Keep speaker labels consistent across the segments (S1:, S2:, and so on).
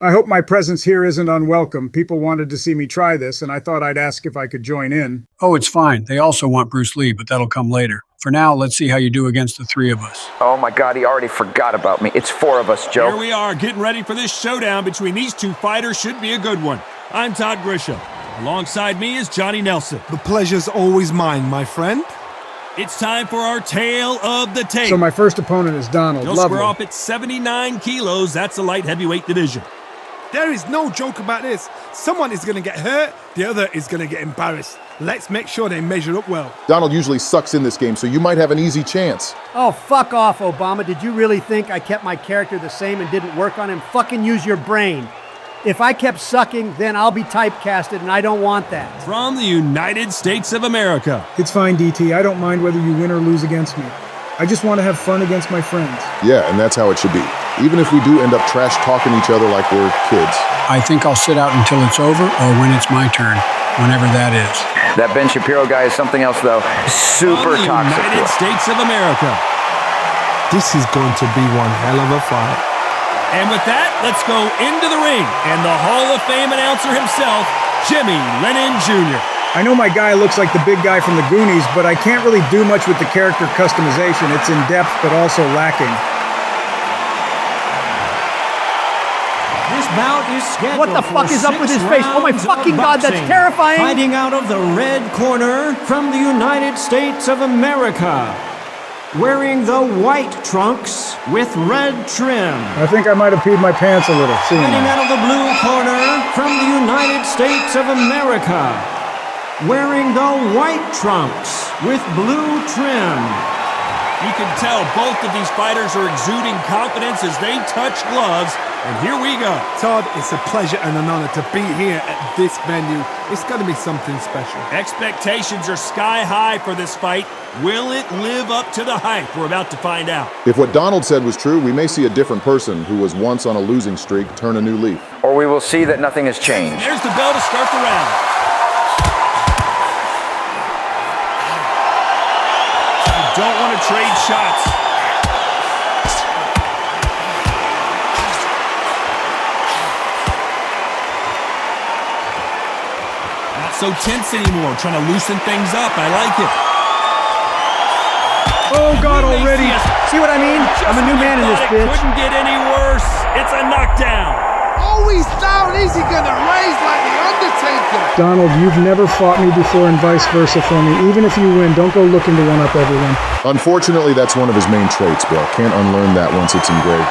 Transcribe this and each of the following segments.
S1: I hope my presence here isn't unwelcome. People wanted to see me try this, and I thought I'd ask if I could join in.
S2: Oh, it's fine. They also want Bruce Lee, but that'll come later. For now, let's see how you do against the three of us.
S3: Oh my God, he already forgot about me. It's four of us, Joe.
S4: Here we are, getting ready for this showdown between these two fighters. Should be a good one. I'm Todd Grisham. Alongside me is Johnny Nelson.
S5: The pleasure's always mine, my friend.
S4: It's time for our tale of the tape.
S1: So my first opponent is Donald.
S4: He'll
S1: Lovely.
S4: square off at 79 kilos. That's the light heavyweight division.
S5: There is no joke about this. Someone is going to get hurt, the other is going to get embarrassed. Let's make sure they measure up well.
S6: Donald usually sucks in this game, so you might have an easy chance.
S7: Oh, fuck off, Obama. Did you really think I kept my character the same and didn't work on him? Fucking use your brain. If I kept sucking, then I'll be typecasted, and I don't want that.
S4: From the United States of America.
S1: It's fine, DT. I don't mind whether you win or lose against me. I just want to have fun against my friends.
S6: Yeah, and that's how it should be. Even if we do end up trash talking each other like we're kids.
S2: I think I'll sit out until it's over or when it's my turn, whenever that is.
S3: That Ben Shapiro guy is something else, though. Super
S4: From the
S3: toxic.
S4: United States of America.
S5: This is going to be one hell of a fight.
S4: And with that, let's go into the ring. And the Hall of Fame announcer himself, Jimmy Lennon Jr.
S1: I know my guy looks like the big guy from the Goonies, but I can't really do much with the character customization. It's in-depth, but also lacking.
S8: This bout is scheduled
S7: What the fuck is up with his face? Oh my fucking God, that's terrifying!
S8: Fighting out of the red corner from the United States of America, wearing the white trunks with red trim.
S1: I think I might have peed my pants a little. Seeing
S8: Fighting
S1: that.
S8: out of the blue corner from the United States of America, wearing the white trunks with blue trim.
S4: You can tell both of these fighters are exuding confidence as they touch gloves. And here we go.
S5: Todd, it's a pleasure and an honor to be here at this venue. It's going to be something special.
S4: Expectations are sky high for this fight. Will it live up to the hype? We're about to find out.
S6: If what Donald said was true, we may see a different person who was once on a losing streak turn a new leaf.
S3: Or we will see that nothing has changed.
S4: There's the bell to start the round. You don't want to trade shots. Not so tense anymore, trying to loosen things up. I like it.
S1: Oh, God, already.
S7: See what I mean? I'm a new man in this
S4: It
S7: bitch.
S4: couldn't get any worse. It's a knockdown.
S5: Oh, he's down. Is he going to raise like the Undertaker?
S1: Donald, you've never fought me before and vice versa for me. Even if you win, don't go looking to one-up everyone.
S6: Unfortunately, that's one of his main traits, Bill. Can't unlearn that once it's engraved.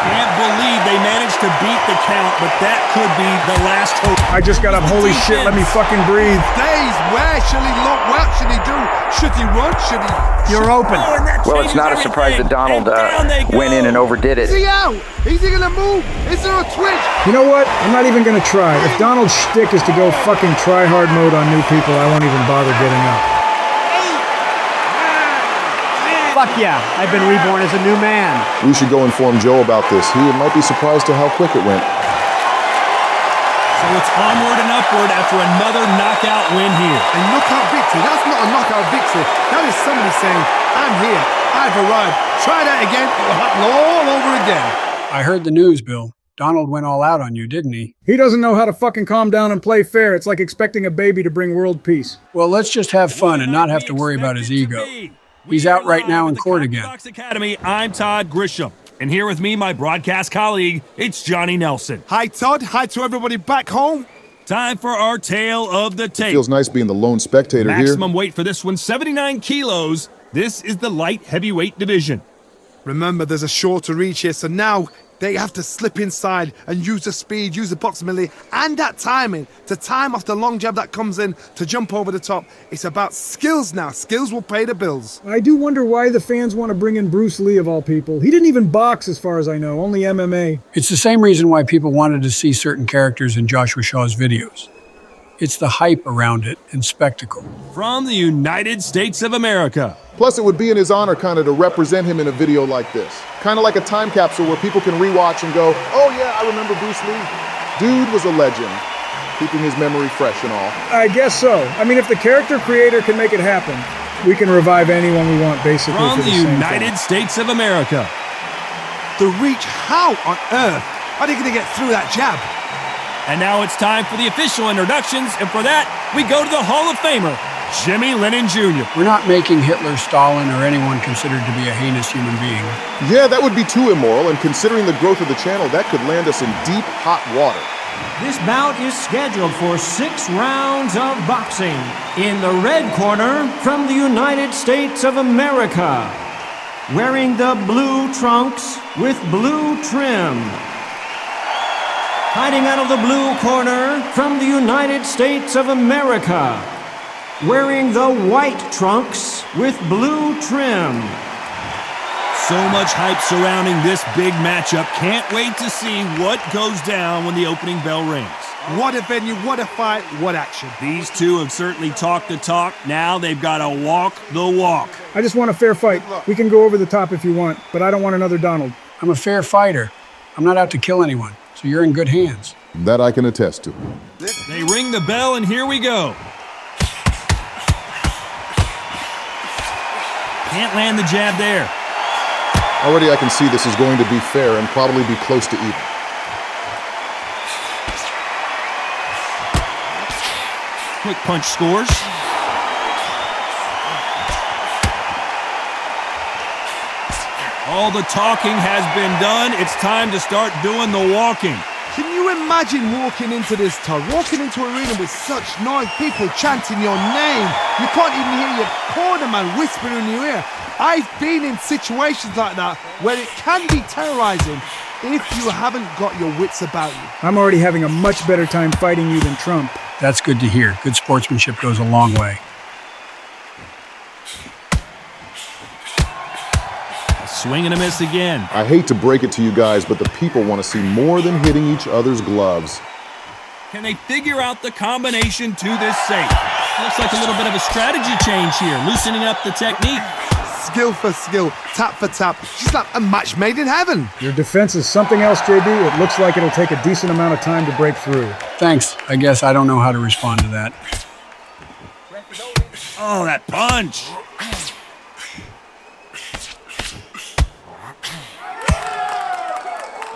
S4: Can't believe they managed to beat the count, but that could be the last hope.
S1: I just got up. Holy shit, let me fucking breathe.
S5: Days, where should he look? What should he do? Should he run? Should he...
S7: You're open.
S4: Oh, and that
S3: Well, it's
S4: changes
S3: not a surprise that
S4: everything.
S3: Donald
S4: And down they
S3: went in and
S4: go.
S3: overdid
S5: Is
S3: it.
S5: he out? Is he going to move? Is there a twitch?
S1: You know what? I'm not even gonna try. If Donald's shtick is to go fucking try-hard mode on new people, I won't even bother getting up.
S7: Fuck yeah, I've been reborn as a new man.
S6: We should go inform Joe about this. He might be surprised to how quick it went.
S4: So it's onward and upward after another knockout win here.
S5: A knockout victory. That's not a knockout victory. That is somebody saying, I'm here. I've arrived. Try that again. It will happen all over again.
S2: I heard the news, Bill. Donald went all out on you, didn't he?
S1: He doesn't know how to fucking calm down and play fair. It's like expecting a baby to bring world peace.
S2: Well, let's just have fun and not have to worry about his ego. He's out right now in court again.
S4: Box Academy, I'm Todd Grisham. And here with me, my broadcast colleague, it's Johnny Nelson.
S5: Hi, Todd. Hi to everybody back home.
S4: Time for our tale of the tape.
S6: Feels nice being the lone spectator here.
S4: Maximum weight for this one, 79 kilos. This is the light heavyweight division.
S5: Remember, there's a shorter reach here, so now they have to slip inside and use the speed, use the proximity, and that timing to time off the long jab that comes in to jump over the top. It's about skills now. Skills will pay the bills.
S1: I do wonder why the fans want to bring in Bruce Lee of all people. He didn't even box as far as I know, only MMA.
S2: It's the same reason why people wanted to see certain characters in Joshua Shaw's videos. It's the hype around it and spectacle.
S4: From the United States of America.
S6: Plus, it would be in his honor kind of to represent him in a video like this. Kind of like a time capsule where people can rewatch and go, oh yeah, I remember Bruce Lee. Dude was a legend. Keeping his memory fresh and all.
S1: I guess so. I mean, if the character creator can make it happen, we can revive anyone we want, basically,
S4: From
S1: for
S4: the
S1: the same
S4: United
S1: thing.
S4: States of America.
S5: The reach, how on earth Are they going to get through that jab?
S4: And now it's time for the official introductions, and for that, we go to the Hall of Famer, Jimmy Lennon Jr.
S2: We're not making Hitler, Stalin, or anyone considered to be a heinous human being.
S6: Yeah, that would be too immoral, and considering the growth of the channel, that could land us in deep, hot water.
S8: This bout is scheduled for 6 rounds of boxing. In the red corner, from the United States of America, wearing the blue trunks with blue trim. Fighting out of the blue corner, from the United States of America, wearing the white trunks with blue trim.
S4: So much hype surrounding this big matchup. Can't wait to see what goes down when the opening bell rings.
S5: What a venue, what a fight, what action.
S4: These two have certainly talked the talk. Now they've got to walk the walk.
S1: I just want a fair fight. We can go over the top if you want, but I don't want another Donald.
S2: I'm a fair fighter. I'm not out to kill anyone, so you're in good hands.
S6: That I can attest to.
S4: They ring the bell, and here we go. Can't land the jab there.
S6: Already I can see this is going to be fair and probably be close to even.
S4: Quick punch scores. All the talking has been done. It's time to start doing the walking.
S5: Can you imagine walking into this, Todd? Walking into an arena with such noise, people chanting your name. You can't even hear your cornerman whispering in your ear. I've been in situations like that where it can be terrorizing if you haven't got your wits about you.
S1: I'm already having a much better time fighting you than Trump.
S2: That's good to hear. Good sportsmanship goes a long way.
S4: A swing and a miss again.
S6: I hate to break it to you guys, but the people want to see more than hitting each other's gloves.
S4: Can they figure out the combination to this safe? Looks like a little bit of a strategy change here, loosening up the technique.
S5: Skill for skill, tap for tap, just like a match made in heaven.
S1: Your defense is something else, JB. It looks like it'll take a decent amount of time to break through.
S2: Thanks. I guess I don't know how to respond to that.
S4: Oh, that punch.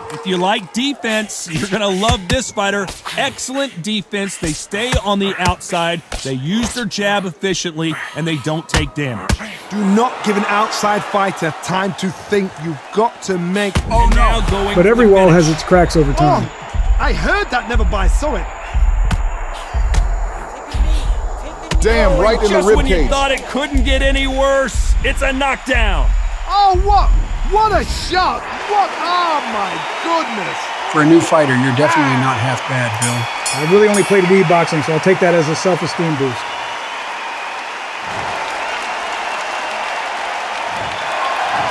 S4: If you like defense, you're going to love this fighter. Excellent defense. They stay on the outside. They use their jab efficiently, and they don't take damage.
S5: Do not give an outside fighter time to think. You've got to make...
S4: Oh, now going
S1: But every wall has its cracks over time.
S5: Oh, I heard that never by saw it.
S6: Damn, right in the
S4: Just when you
S6: ribcage.
S4: thought it couldn't get any worse, it's a knockdown.
S5: Oh, what? What a shot! What? Oh, my goodness!
S2: For a new fighter, you're definitely not half bad, Bill.
S1: I really only played Wii boxing, so I'll take that as a self-esteem boost.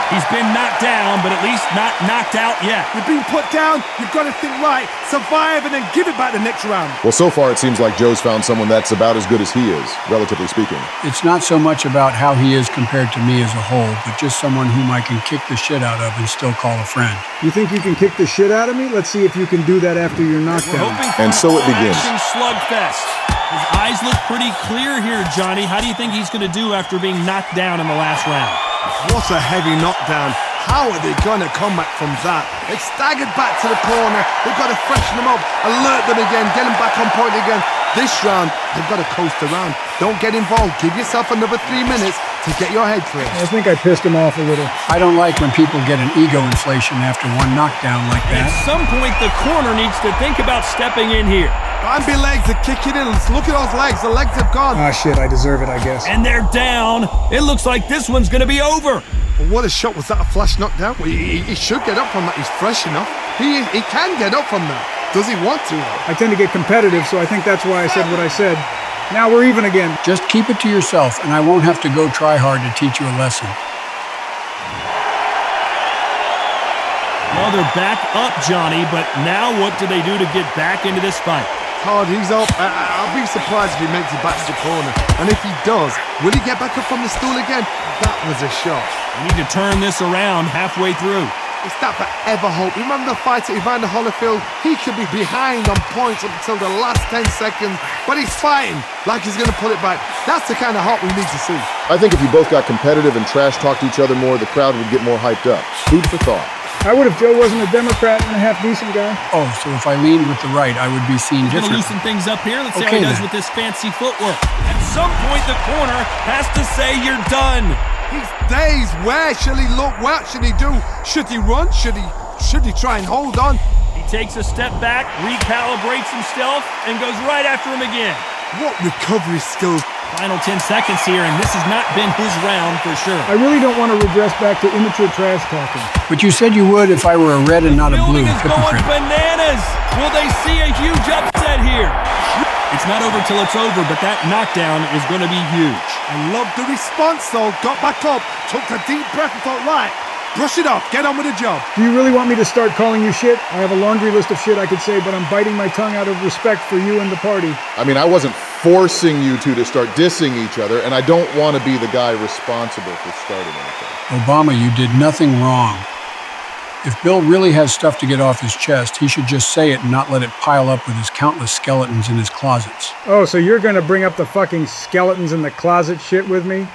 S4: He's been knocked down, but at least not knocked out yet.
S5: You've been put down, you've got to think right, survive, and then give it back the next round.
S6: Well, so far it seems like Joe's found someone that's about as good as he is, relatively speaking.
S2: It's not so much about how he is compared to me as a whole, but just someone whom I can kick the shit out of and still call a friend.
S1: You think you can kick the shit out of me? Let's see if you can do that after you're knocked
S4: We're
S1: down.
S4: hoping for
S6: And so it begins.
S4: action slugfest. His eyes look pretty clear here, Johnny. How do you think he's going to do after being knocked down in the last round?
S5: What a heavy knockdown. How are they going to come back from that? They've staggered back to the corner. They've got to freshen them up, alert them again, get them back on point again. This round, they've got to coast around. Don't get involved. Give yourself another 3 minutes to get your head clear.
S1: I think I pissed him off a little.
S2: I don't like when people get an ego inflation after one knockdown like
S4: At
S2: that.
S4: some point, the corner needs to think about stepping in here.
S5: Bambi legs are kicking in. Let's look at those legs. The legs have gone.
S1: Ah, shit, I deserve it, I guess.
S4: And they're down. It looks like this one's going to be over.
S5: Well, what a shot. Was that a flash knockdown? Well, he should get up from that. He's fresh enough. He can get up from that. Does he want to?
S1: I tend to get competitive, so I think that's why I said what I said. Now we're even again.
S2: Just keep it to yourself, and I won't have to go try hard to teach you a lesson.
S4: Well, they're back up, Johnny, but now what do they do to get back into this fight?
S5: Todd, he's up. I'll be surprised if he makes it back to the corner. And if he does, will he get back up from the stool again? That was a shot.
S4: We need to turn this around halfway through.
S5: Is that forever hope? Remember the fight at Evander Holyfield? He could be behind on points up until the last 10 seconds, but he's fighting like he's going to pull it back. That's the kind of hope we need to see.
S6: I think if you both got competitive and trash talked each other more, the crowd would get more hyped up. Food for thought.
S1: I would if Joe wasn't a Democrat and a half-decent guy.
S2: Oh, so if I leaned with the right, I would be seen
S4: Gonna
S2: differently.
S4: loosen things up here. Let's see how
S2: Okay,
S4: he does
S2: then.
S4: with this fancy footwork. At some point, the corner has to say you're done.
S5: He's dazed. Where shall he look? What should he do? Should he run? Should he try and hold on?
S4: He takes a step back, recalibrates himself, and goes right after him again.
S5: What recovery skills.
S4: Final 10 seconds here, and this has not been his round for sure.
S1: I really don't want to regress back to immature trash talking.
S2: But you said you would if I were a red and not a blue
S4: Building is going
S2: hypocrite.
S4: bananas. Will they see a huge upset here? It's not over till it's over, but that knockdown is going to be huge.
S5: I love the response though. Got back up, took a deep breath and thought, right, brush it off, get on with the job.
S1: Do you really want me to start calling you shit? I have a laundry list of shit I could say, but I'm biting my tongue out of respect for you and the party.
S6: I mean, I wasn't forcing you two to start dissing each other, and I don't want to be the guy responsible for starting anything.
S2: Obama, you did nothing wrong. If Bill really has stuff to get off his chest, he should just say it and not let it pile up with his countless skeletons in his closets.
S1: Oh, so you're gonna bring up the fucking skeletons in the closet shit with me?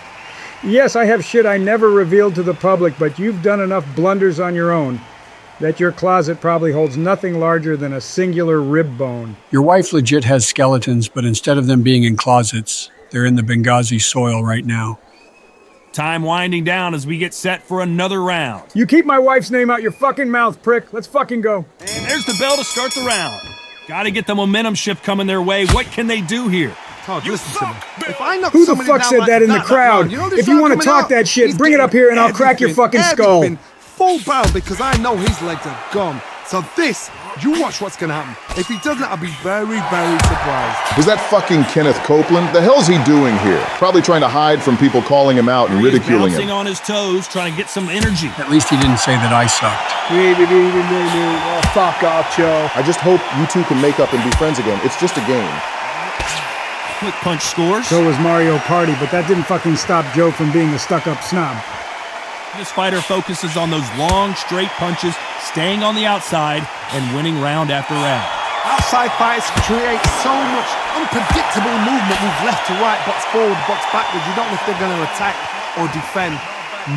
S1: Yes, I have shit I never revealed to the public, but you've done enough blunders on your own that your closet probably holds nothing larger than a singular rib bone.
S2: Your wife legit has skeletons, but instead of them being in closets, they're in the Benghazi soil right now.
S4: Time winding down as we get set for another round.
S1: You keep my wife's name out your fucking mouth, prick. Let's fucking go.
S4: And there's the bell to start the round. Got to get the momentum shift coming their way. What can they do here?
S5: Todd, listen to me. If I knock
S1: Who the
S5: somebody
S1: fuck
S5: down
S1: said
S5: like
S1: that in the crowd?
S5: you know this
S1: If you
S5: round
S1: want to
S5: coming
S1: talk
S5: out,
S1: that shit,
S5: he's
S1: bring it up here and I'll crack your fucking skull.
S5: everything full barrel because I know his legs are gone. So this, you watch what's gonna happen. If he doesn't, I'll be very, very surprised.
S6: Was that fucking Kenneth Copeland? The hell's he doing here? Probably trying to hide from people calling him out and
S4: He's
S6: ridiculing
S4: bouncing
S6: him.
S4: on his toes, trying to get some energy.
S2: At least he didn't say that I sucked.
S1: Fuck off, Joe.
S6: I just hope you two can make up and be friends again. It's just a game.
S4: Quick punch scores.
S1: So was Mario Party, but that didn't fucking stop Joe from being a stuck-up snob.
S4: This fighter focuses on those long, straight punches, staying on the outside and winning round after round.
S5: Outside fights create so much unpredictable movement. Move left to right, box forward, box backwards. You don't know if they're going to attack or defend.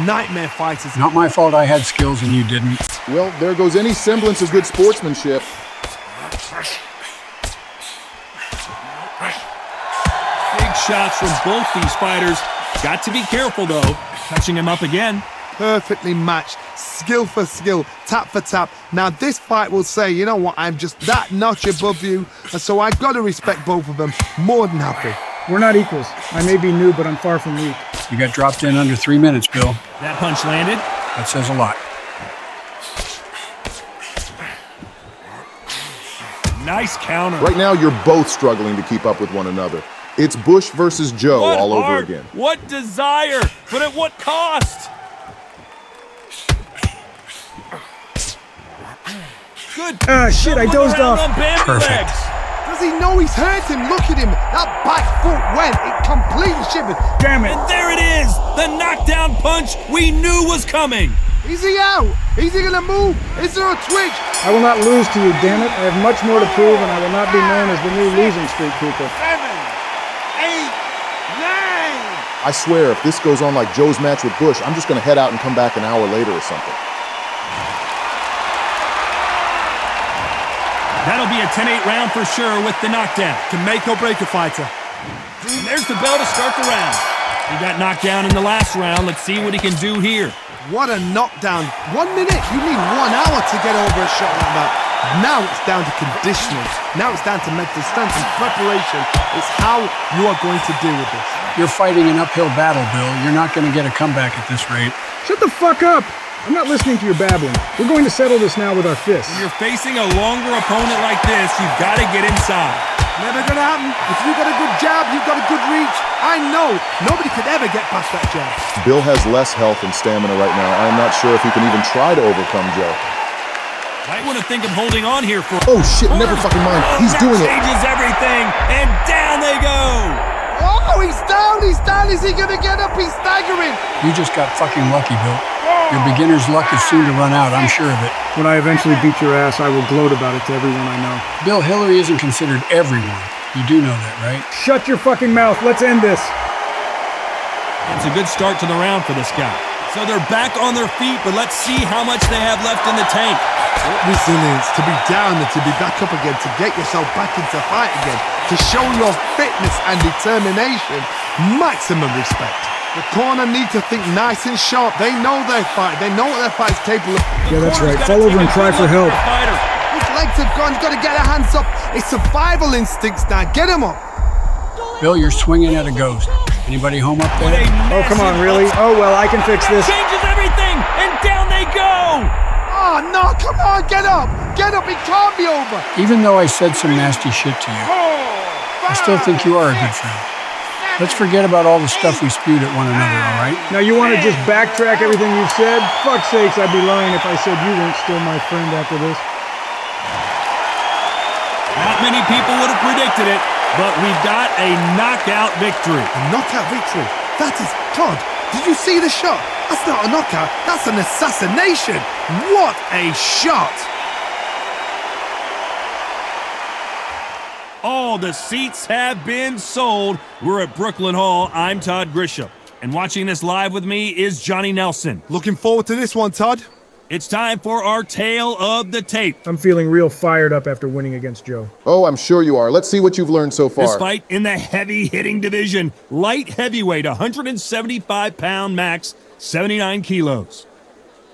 S5: Nightmare fighters.
S2: Not my fault I had skills and you didn't.
S6: Well, there goes any semblance of good sportsmanship.
S4: Big shots from both these fighters. Got to be careful, though. Touching him up again.
S5: Perfectly matched, skill for skill, tap for tap. Now this fight will say, you know what, I'm just that notch above you, and so I've got to respect both of them. More than happy.
S1: We're not equals. I may be new, but I'm far from weak.
S2: You got dropped in under 3 minutes, Bill.
S4: That punch landed.
S2: That says a lot.
S4: Nice counter.
S6: Right now, you're both struggling to keep up with one another. It's Bush versus Joe
S4: What
S6: all over
S4: heart,
S6: again.
S4: What desire, but at what cost? Good.
S1: Shit, I dozed
S4: around
S1: off.
S4: on Bambi
S2: Perfect.
S4: legs.
S5: Does he know he's hurt him? Look at him. That back foot went. It completely shivered.
S1: Damn it.
S4: And there it is, the knockdown punch we knew was coming.
S5: Is he out? Is he going to move? Is there a twitch?
S1: I will not lose to you, damn it. I have much more to prove, and I will not be known as the new losing streak keeper.
S5: 7, 8, 9.
S6: I swear, if this goes on like Joe's match with Bush, I'm just going to head out and come back an hour later or something.
S4: That'll be a 10-8 round for sure with the knockdown.
S5: Can make or break a fighter.
S4: And there's the bell to start the round. He got knocked down in the last round. Let's see what he can do here.
S5: What a knockdown. 1 minute. You need 1 hour to get over a shot like that. Now it's down to conditioning. Now it's down to mental strength and preparation. It's how you are going to deal with this.
S2: You're fighting an uphill battle, Bill. You're not going to get a comeback at this rate.
S1: Shut the fuck up. I'm not listening to your babbling. We're going to settle this now with our fists.
S4: When you're facing a longer opponent like this, you've got to get inside.
S5: Never gonna happen. If you got a good jab, you've got a good reach. I know nobody could ever get past that jab.
S6: Bill has less health and stamina right now. I'm not sure if he can even try to overcome Joe.
S4: Might want to think of holding on here for.
S6: Oh shit, never fucking mind. He's
S4: that
S6: doing it.
S4: changes everything, and down they go.
S5: Oh, he's down, he's down. Is he gonna get up? He's staggering.
S2: You just got fucking lucky, Bill. Your beginner's luck is soon to run out, I'm sure of it.
S1: When I eventually beat your ass, I will gloat about it to everyone I know.
S2: Bill, Hillary isn't considered everyone. You do know that, right?
S1: Shut your fucking mouth. Let's end this.
S4: It's a good start to the round for this guy. So they're back on their feet, but let's see how much they have left in the tank.
S5: Resilience, to be down and to be back up again, to get yourself back into fight again, to show your fitness and determination. Maximum respect. The corner need to think nice and sharp. They know their fight. They know what their fight's capable of.
S1: Yeah, that's right. Fall over and cry for help.
S5: His legs have gone. He's got to get their hands up. It's survival instincts now. Get him up.
S2: Bill, you're swinging at a ghost. Anybody home up there?
S1: Oh, come on, really? Oh, well, I can fix this.
S4: Changes everything, and down they go.
S5: Oh, no, come on, get up. Get up, it can't be over.
S2: Even though I said some nasty shit to you, I still think you are a good friend. Let's forget about all the stuff we spewed at one another, all right?
S1: Now, you want to just backtrack everything you've said? Fuck's sakes, I'd be lying if I said you weren't still my friend after this.
S4: Not many people would have predicted it, but we've got a knockout victory.
S5: A knockout victory? That is, Todd, did you see the shot? That's not a knockout, that's an assassination. What a shot.
S4: All the seats have been sold. We're at Brooklyn Hall. I'm Todd Grisham. And watching this live with me is Johnny Nelson.
S5: Looking forward to this one, Todd.
S4: It's time for our tale of the tape.
S1: I'm feeling real fired up after winning against Joe.
S6: Oh, I'm sure you are. Let's see what you've learned so far.
S4: This fight in the heavy-hitting division. Light heavyweight, 175-pound max, 79 kilos.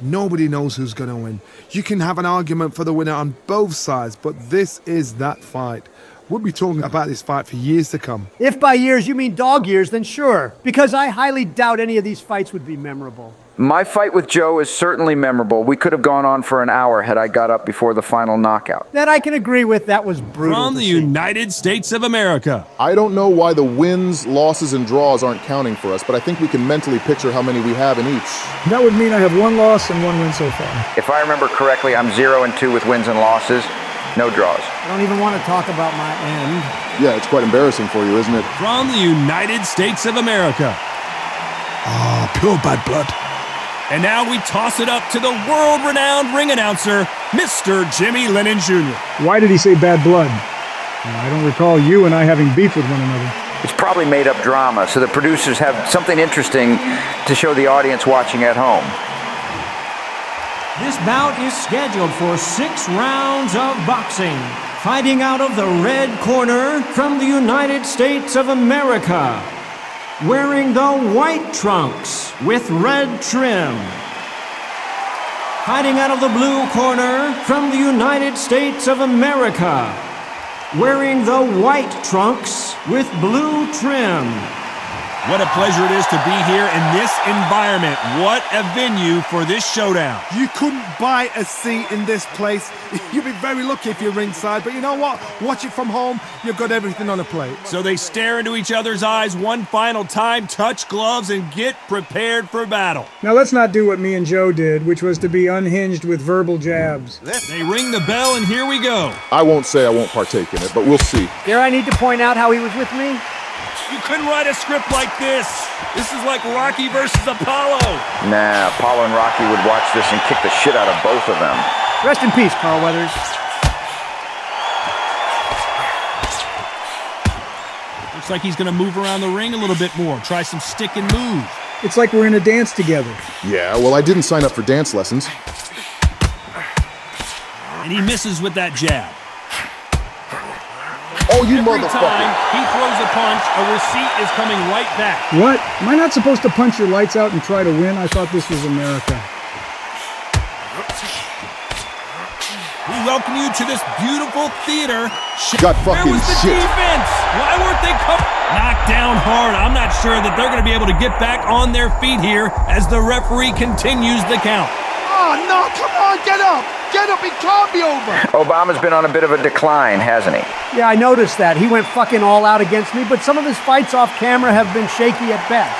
S5: Nobody knows who's going to win. You can have an argument for the winner on both sides, but this is that fight. We'll be talking about this fight for years to come.
S7: If by years you mean dog years, then sure. Because I highly doubt any of these fights would be memorable.
S3: My fight with Joe is certainly memorable. We could have gone on for an hour had I got up before the final knockout.
S7: That I can agree with. That was brutal.
S4: From the United States of America.
S6: I don't know why the wins, losses, and draws aren't counting for us, but I think we can mentally picture how many we have in each.
S1: That would mean I have 1 loss and 1 win so far.
S3: If I remember correctly, I'm 0-2 with wins and losses, no draws.
S7: I don't even want to talk about my end.
S6: Yeah, it's quite embarrassing for you, isn't it?
S4: From the United States of America.
S5: Ah, pure bad blood.
S4: And now we toss it up to the world-renowned ring announcer, Mr. Jimmy Lennon Jr.
S1: Why did he say bad blood? I don't recall you and I having beef with one another.
S3: It's probably made up drama, so the producers have something interesting to show the audience watching at home.
S8: This bout is scheduled for 6 rounds of boxing. Fighting out of the red corner from the United States of America, wearing the white trunks with red trim. Fighting out of the blue corner from the United States of America, wearing the white trunks with blue trim.
S4: What a pleasure it is to be here in this environment. What a venue for this showdown.
S5: You couldn't buy a seat in this place. You'd be very lucky if you're ringside, but you know what? Watch it from home. You've got everything on a plate.
S4: So they stare into each other's eyes one final time, touch gloves, and get prepared for battle.
S1: Now let's not do what me and Joe did, which was to be unhinged with verbal jabs.
S4: They ring the bell, and here we go.
S6: I won't say I won't partake in it, but we'll see.
S7: Dare I need to point out how he was with me?
S4: You couldn't write a script like this. This is like Rocky versus Apollo.
S3: Nah, Apollo and Rocky would watch this and kick the shit out of both of them.
S7: Rest in peace, Carl Weathers.
S4: Looks like he's going to move around the ring a little bit more, try some stick and move.
S1: It's like we're in a dance together.
S6: Yeah, well, I didn't sign up for dance lessons.
S4: And he misses with that jab.
S6: Oh, you
S4: Every
S6: motherfucker.
S4: time he throws a punch, a receipt is coming right back.
S1: What? Am I not supposed to punch your lights out and try to win? I thought this was America.
S4: We welcome you to this beautiful theater.
S6: Got
S4: Where
S6: fucking
S4: was the
S6: shit.
S4: defense? Why weren't they knocked down hard? I'm not sure that they're going to be able to get back on their feet here as the referee continues the count.
S5: Oh, no, come on, get up. Get up, it can't be over.
S3: Obama's been on a bit of a decline, hasn't he?
S7: Yeah, I noticed that. He went fucking all out against me, but some of his fights off camera have been shaky at best.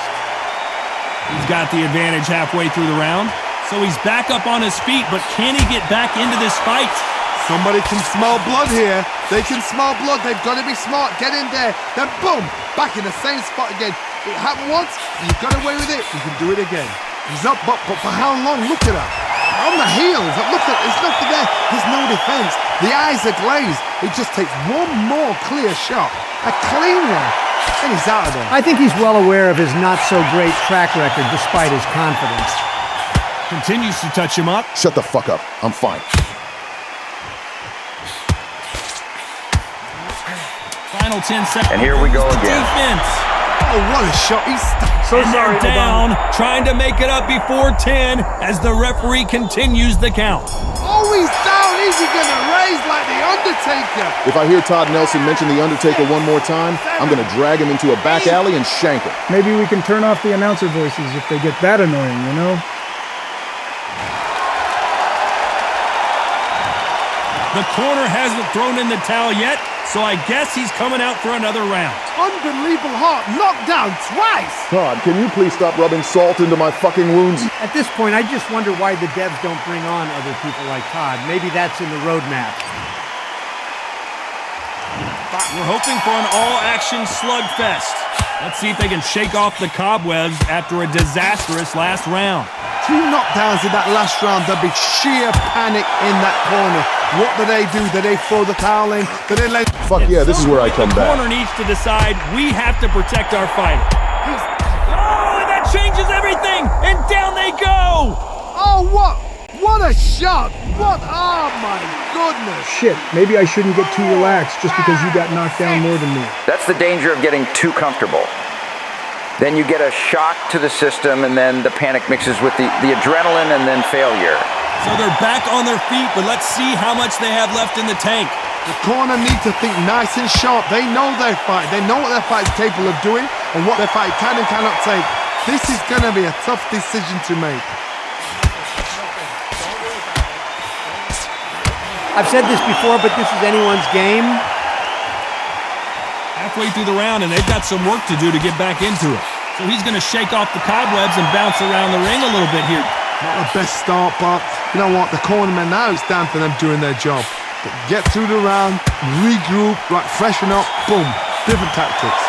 S4: He's got the advantage halfway through the round, so he's back up on his feet, but can he get back into this fight?
S5: Somebody can smell blood here. They can smell blood. They've got to be smart. Get in there. Then boom, back in the same spot again. It happened once, you got away with it, you can do it again. He's up, but for how long? Look at her. On the heels, look at, there's nothing there. There's no defense. The eyes are glazed. It just takes one more clear shot. A clean one. And he's out of there.
S7: I think he's well aware of his not-so-great track record despite his confidence.
S4: Continues to touch him up.
S6: Shut the fuck up. I'm fine.
S4: Final 10 seconds.
S3: And here we go again.
S4: Defense.
S5: Oh, what a shot. He's
S1: So
S4: And
S1: sorry,
S4: they're down,
S1: Obama.
S4: trying to make it up before 10 as the referee continues the count.
S5: Oh, he's down. Is he going to raise like the Undertaker?
S6: If I hear Todd Nelson mention The Undertaker one more time, I'm going to drag him into a back alley and shank him.
S1: Maybe we can turn off the announcer voices if they get that annoying, you know?
S4: The corner hasn't thrown in the towel yet, so I guess he's coming out for another round.
S5: Unbelievable heart. Knocked down twice.
S6: Todd, can you please stop rubbing salt into my fucking wounds?
S7: At this point, I just wonder why the devs don't bring on other people like Todd. Maybe that's in the roadmap.
S4: We're hoping for an all-action slugfest. Let's see if they can shake off the cobwebs after a disastrous last round.
S5: 2 knockdowns in that last round. There'll be sheer panic in that corner. What do? Do they throw the towel in? Do they let...
S6: Fuck yeah, this is where I come
S4: The
S6: back.
S4: corner needs to decide we have to protect our fighter. Oh, and that changes everything! And down they go!
S5: Oh, what? What a shot. What? Oh, my goodness.
S1: Shit, maybe I shouldn't get too relaxed just because you got knocked down more than me.
S3: That's the danger of getting too comfortable. Then you get a shock to the system, and then the panic mixes with the adrenaline and then failure.
S4: So they're back on their feet, but let's see how much they have left in the tank.
S5: The corner need to think nice and sharp. They know their fight. They know what their fight is capable of doing and what their fight can and cannot take. This is going to be a tough decision to make.
S7: I've said this before, but this is anyone's game.
S4: Halfway through the round, and they've got some work to do to get back into it. So he's going to shake off the cobwebs and bounce around the ring a little bit here.
S5: Not the best start, but you know what? The cornermen now, it's down for them doing their job. Get through the round, regroup, right, freshen up, boom. Different tactics.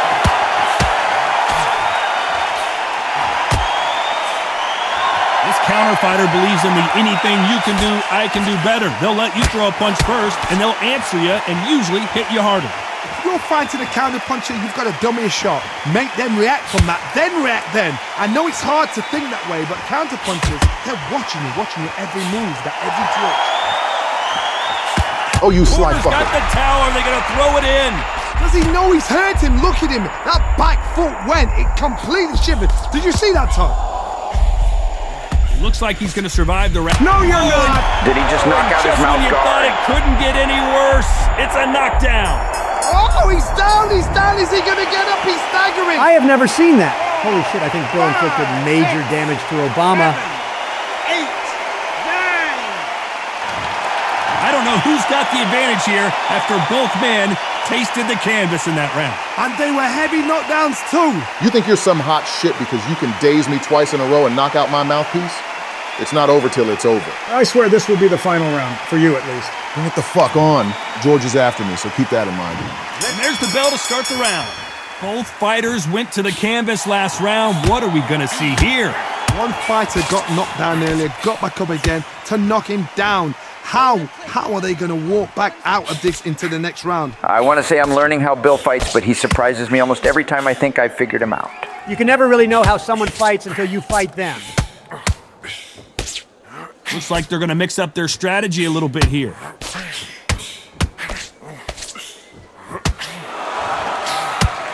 S4: This counter fighter believes in the anything you can do, I can do better. They'll let you throw a punch first, and they'll answer you and usually hit you harder.
S5: If you're fighting a counter puncher, you've got to dummy a shot. Make them react from that, then react then. I know it's hard to think that way, but counter punchers, they're watching you every move, that every twitch.
S6: Oh, you sly
S4: Corner's
S6: fucker.
S4: got the towel. Are they going to throw it in?
S5: Does he know he's hurt him? Look at him. That back foot went. It completely shivered. Did you see that, Todd?
S4: It looks like he's going to survive the round.
S1: No, you're not!
S3: Did he just knock out his
S4: Just when
S3: mouth
S4: you thought
S3: guard?
S4: it couldn't get any worse, it's a knockdown.
S5: Oh, he's down. Is he going to get up? He's staggering.
S7: I have never seen that. Holy shit, I think Bill inflicted major damage to Obama.
S5: 7, 8, 9.
S4: I don't know who's got the advantage here after both men tasted the canvas in that round.
S5: And they were heavy knockdowns too.
S6: You think you're some hot shit because you can daze me twice in a row and knock out my mouthpiece? It's not over till it's over.
S1: I swear this will be the final round, for you at least.
S6: Bring it the fuck on. George is after me, so keep that in mind.
S4: And there's the bell to start the round. Both fighters went to the canvas last round. What are we going to see here?
S5: One fighter got knocked down earlier, got back up again to knock him down. How are they going to walk back out of this into the next round?
S3: I want to say I'm learning how Bill fights, but he surprises me almost every time I think I've figured him out.
S7: You can never really know how someone fights until you fight them.
S4: Looks like they're going to mix up their strategy a little bit here.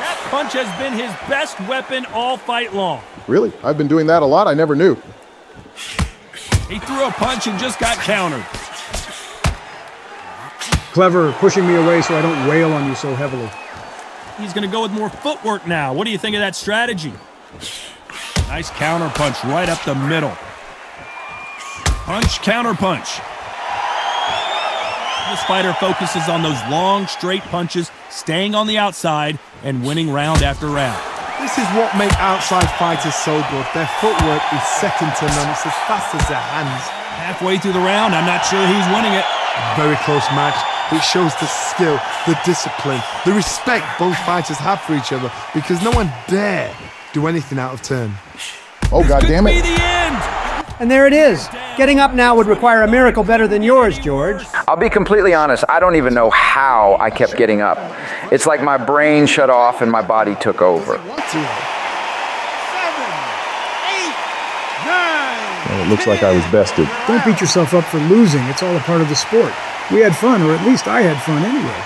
S4: That punch has been his best weapon all fight long.
S6: Really? I've been doing that a lot? I never knew.
S4: He threw a punch and just got countered.
S1: Clever, pushing me away so I don't wail on you so heavily.
S4: He's going to go with more footwork now. What do you think of that strategy? Nice counter punch right up the middle. Punch, counter punch. This fighter focuses on those long, straight punches, staying on the outside, and winning round after round.
S5: This is what makes outside fighters so good. Their footwork is second to none. It's as fast as their hands.
S4: Halfway through the round, I'm not sure who's winning it.
S5: Very close match. It shows the skill, the discipline, the respect both fighters have for each other because no one dare do anything out of turn.
S6: Oh, God damn
S4: Could be
S6: it.
S4: the end.
S7: And there it is. Getting up now would require a miracle better than yours, George.
S3: I'll be completely honest, I don't even know how I kept getting up. It's like my brain shut off and my body took over.
S5: 7, 8, 9.
S6: Well, it looks like I was bested.
S1: Don't beat yourself up for losing. It's all a part of the sport. We had fun, or at least I had fun anyway.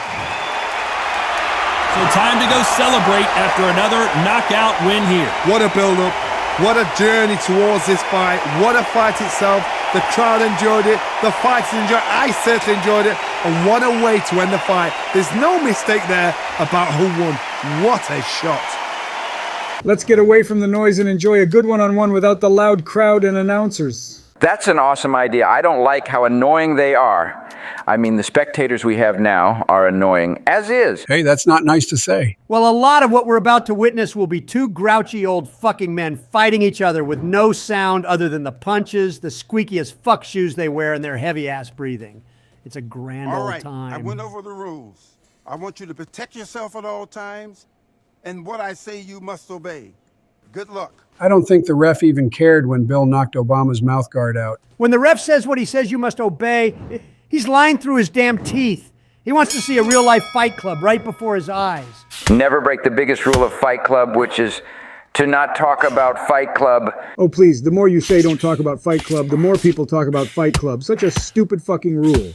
S4: So time to go celebrate after another knockout win here.
S5: What a build-up. What a journey towards this fight. What a fight itself. The crowd enjoyed it. The fighters enjoyed it. I certainly enjoyed it. And what a way to end the fight. There's no mistake there about who won. What a shot.
S1: Let's get away from the noise and enjoy a good one-on-one without the loud crowd and announcers.
S3: That's an awesome idea. I don't like how annoying they are. I mean, the spectators we have now are annoying, as is.
S2: Hey, that's not nice to say.
S7: Well, a lot of what we're about to witness will be two grouchy old fucking men fighting each other with no sound other than the punches, the squeaky as fuck shoes they wear, and their heavy-ass breathing. It's a grand old time.
S9: I went over the rules. I want you to protect yourself at all times, and what I say you must obey. Good luck.
S2: I don't think the ref even cared when Bill knocked Obama's mouth guard out.
S7: When the ref says what he says you must obey, he's lying through his damn teeth. He wants to see a real-life Fight Club right before his eyes.
S3: Never break the biggest rule of Fight Club, which is to not talk about Fight Club.
S1: Oh, please, the more you say don't talk about Fight Club, the more people talk about Fight Club. Such a stupid fucking rule.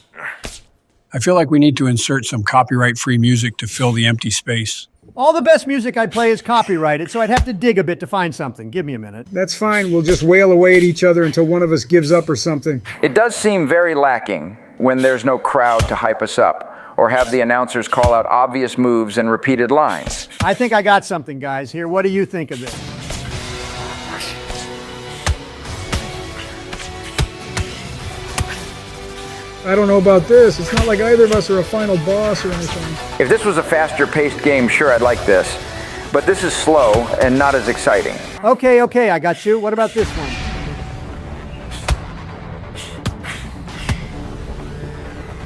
S2: I feel like we need to insert some copyright-free music to fill the empty space.
S7: All the best music I play is copyrighted, so I'd have to dig a bit to find something. Give me a minute.
S1: That's fine. We'll just wail away at each other until one of us gives up or something.
S3: It does seem very lacking when there's no crowd to hype us up or have the announcers call out obvious moves and repeated lines.
S7: I think I got something, guys. Here, what do you think of this?
S1: I don't know about this. It's not like either of us are a final boss or anything.
S3: If this was a faster paced game, sure, I'd like this. But this is slow and not as exciting.
S7: Okay, I got you. What about this one?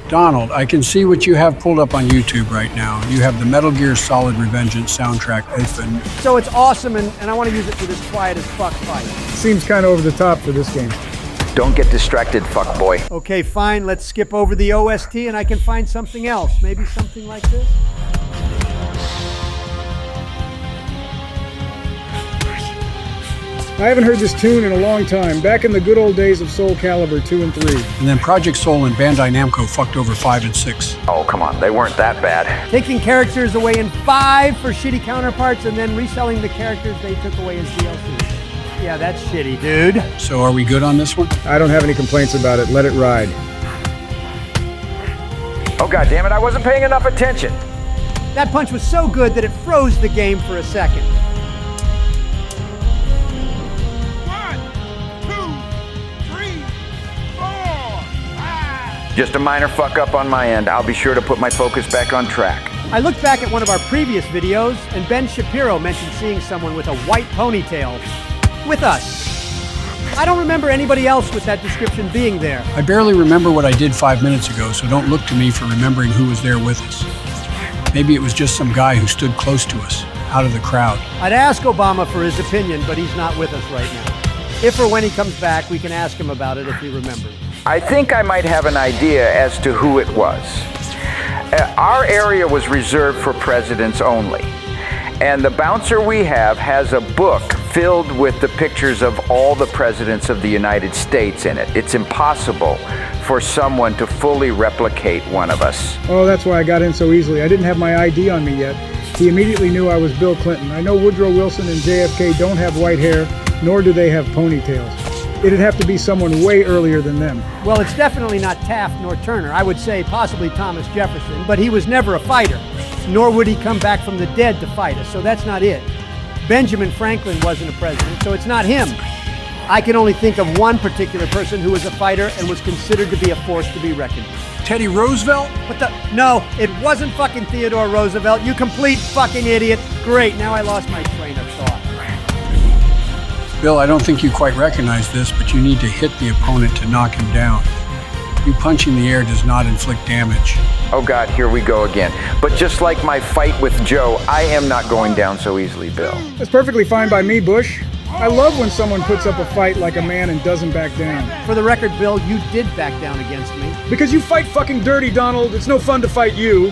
S2: Donald, I can see what you have pulled up on YouTube right now. You have the Metal Gear Solid Revengeance soundtrack open.
S7: So it's awesome, and I want to use it for this quiet as fuck fight.
S1: Seems kind of over the top for this game.
S3: Don't get distracted, fuckboy.
S7: Okay, fine. Let's skip over the OST and I can find something else. Maybe something like this?
S1: I haven't heard this tune in a long time. Back in the good old days of Soul Calibur 2 and 3.
S2: And then Project Soul and Bandai Namco fucked over 5 and 6.
S3: Oh, come on. They weren't that bad.
S7: Taking characters away in 5 for shitty counterparts and then reselling the characters they took away as DLC. Yeah, that's shitty, dude.
S2: So are we good on this one?
S1: I don't have any complaints about it. Let it ride.
S3: Oh, God damn it. I wasn't paying enough attention.
S7: That punch was so good that it froze the game for a second.
S9: 1, 2, 3, 4, 5.
S3: Just a minor fuck up on my end. I'll be sure to put my focus back on track.
S7: I looked back at one of our previous videos, and Ben Shapiro mentioned seeing someone with a white ponytail with us. I don't remember anybody else with that description being there.
S2: I barely remember what I did 5 minutes ago, so don't look to me for remembering who was there with us. Maybe it was just some guy who stood close to us, out of the crowd.
S7: I'd ask Obama for his opinion, but he's not with us right now. If or when he comes back, we can ask him about it if he remembers.
S3: I think I might have an idea as to who it was. Our area was reserved for presidents only. And the bouncer we have has a book filled with the pictures of all the presidents of the United States in it. It's impossible for someone to fully replicate one of us.
S1: Oh, that's why I got in so easily. I didn't have my ID on me yet. He immediately knew I was Bill Clinton. I know Woodrow Wilson and JFK don't have white hair, nor do they have ponytails. It'd have to be someone way earlier than them.
S7: Well, it's definitely not Taft nor Turner. I would say possibly Thomas Jefferson, but he was never a fighter. Nor would he come back from the dead to fight us, so that's not it. Benjamin Franklin wasn't a president, so it's not him. I can only think of one particular person who was a fighter and was considered to be a force to be reckoned with.
S2: Teddy Roosevelt?
S7: No, it wasn't fucking Theodore Roosevelt, you complete fucking idiot. Great, now I lost my train of thought.
S2: Bill, I don't think you quite recognize this, but you need to hit the opponent to knock him down. You punching the air does not inflict damage.
S3: Oh God, here we go again. But just like my fight with Joe, I am not going down so easily, Bill.
S1: That's perfectly fine by me, Bush. I love when someone puts up a fight like a man and doesn't back down.
S7: For the record, Bill, you did back down against me.
S1: Because you fight fucking dirty, Donald. It's no fun to fight you.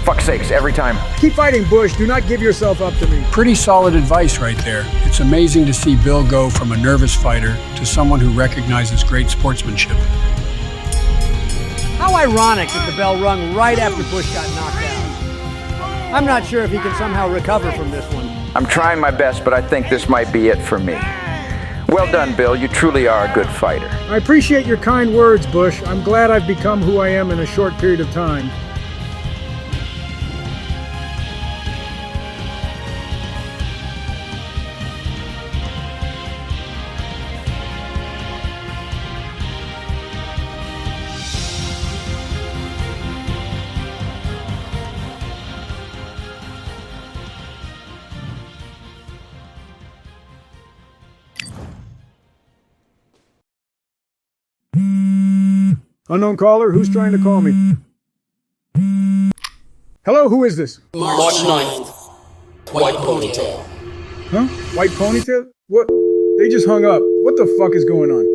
S3: Fuck's sakes, every time.
S1: Keep fighting, Bush. Do not give yourself up to me.
S2: Pretty solid advice right there. It's amazing to see Bill go from a nervous fighter to someone who recognizes great sportsmanship.
S7: How ironic that the bell rung right after Bush got knocked out. I'm not sure if he can somehow recover from this one.
S3: I'm trying my best, but I think this might be it for me. Well done, Bill. You truly are a good fighter.
S1: I appreciate your kind words, Bush. I'm glad I've become who I am in a short period of time. Unknown caller, who's trying to call me? Hello, who is this?
S10: March 9th. White ponytail.
S1: Huh? White ponytail? What? They just hung up. What the fuck is going on?